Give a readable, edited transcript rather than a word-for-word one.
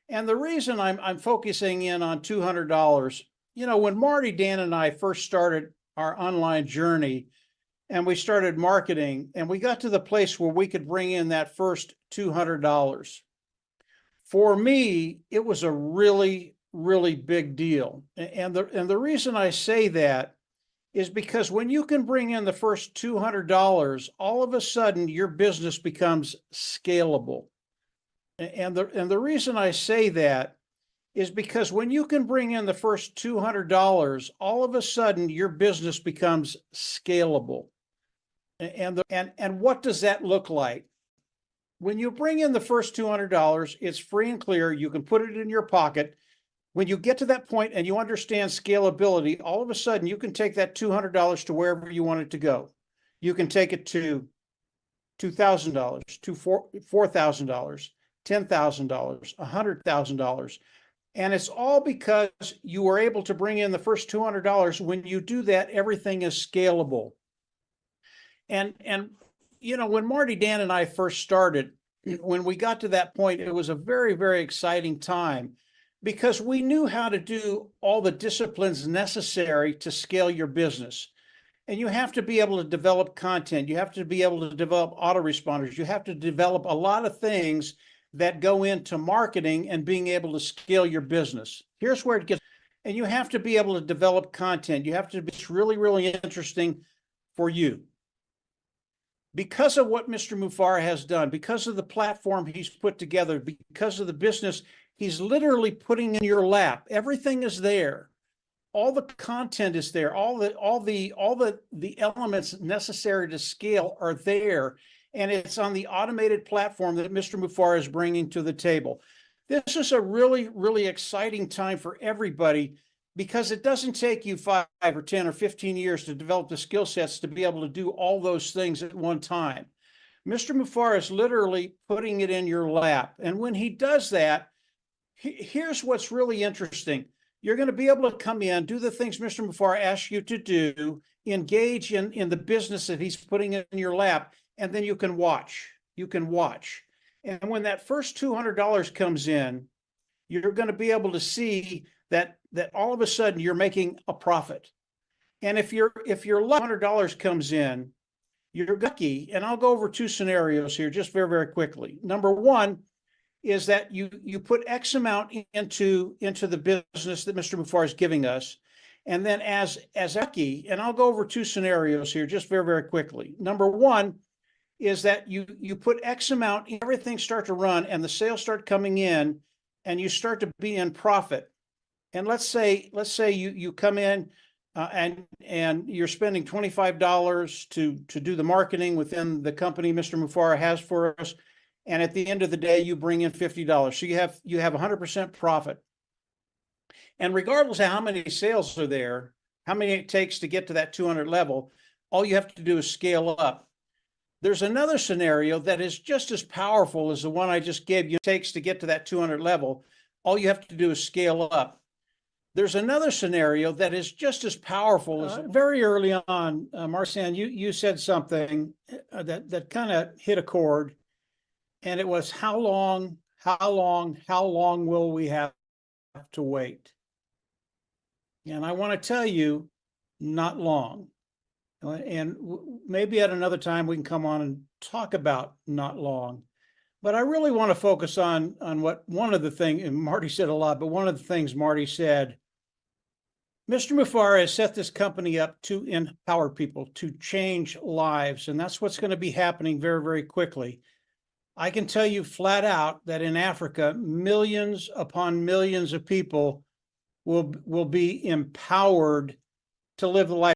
And the reason I'm focusing in on $200, when Marty, Dan, and I first started our online journey and we started marketing and we got to the place where we could bring in that first $200. For me, it was a really, really big deal. And the reason I say that is because when you can bring in the first $200, all of a sudden your business becomes scalable. And the reason I say that is because when you can bring in the first $200, all of a sudden your business becomes scalable. And what does that look like? When you bring in the first $200, it's free and clear. You can put it in your pocket. When you get to that point and you understand scalability, all of a sudden you can take that $200 to wherever you want it to go. You can take it to $2,000, to $4,000, $10,000, $100,000. And it's all because you were able to bring in the first $200. When you do that, everything is scalable. And when Marty, Dan, and I first started, when we got to that point, it was a very, very exciting time because we knew how to do all the disciplines necessary to scale your business. And you have to be able to develop content. You have to be able to develop autoresponders. You have to develop a lot of things that go into marketing and being able to scale your business. Here's where it gets, and you have to be able to develop content. You have to be really, really interesting for you. Because of what Mr. Mufareh has done, because of the platform he's put together, because of the business he's literally putting in your lap, everything is there. All the content is there. All the elements necessary to scale are there, and it's on the automated platform that Mr. Mufareh is bringing to the table. This is a really, really exciting time for everybody because it doesn't take you 5 or 10 or 15 years to develop the skill sets to be able to do all those things at one time. Mr. Mufareh is literally putting it in your lap. And when he does that, here's what's really interesting. You're going to be able to come in, do the things Mr. Mufareh asks you to do, engage in the business that he's putting in your lap, and then you can watch. You can watch. And when that first $200 comes in, you're going to be able to see that all of a sudden you're making a profit. And if your $100 comes in, you're lucky. And I'll go over 2 scenarios here just very, very quickly. Number one is that you put X amount into the business that Mr. Mufareh is giving us. And then as lucky, and I'll go over 2 scenarios here just very, very quickly. Number one is that you put X amount, everything start to run and the sales start coming in and you start to be in profit. And let's say you come in and you're spending $25 to do the marketing within the company Mr. Mufareh has for us. And at the end of the day, you bring in $50. So you have 100% profit. And regardless of how many sales are there, how many it takes to get to that 200 level, all you have to do is scale up. There's another scenario that is just as powerful as the one I just gave you. It takes to get to that 200 level. All you have to do is scale up. There's another scenario that is just as powerful as very early on, Marcian, you said something that kind of hit a chord, and it was how long will we have to wait? And I want to tell you, not long. And maybe at another time we can come on and talk about not long. But I really want to focus on what one of the things, and Marty said a lot, but one of the things Marty said, Mr. Mufareh has set this company up to empower people, to change lives. And that's what's going to be happening very, very quickly. I can tell you flat out that in Africa, millions upon millions of people will be empowered to live the life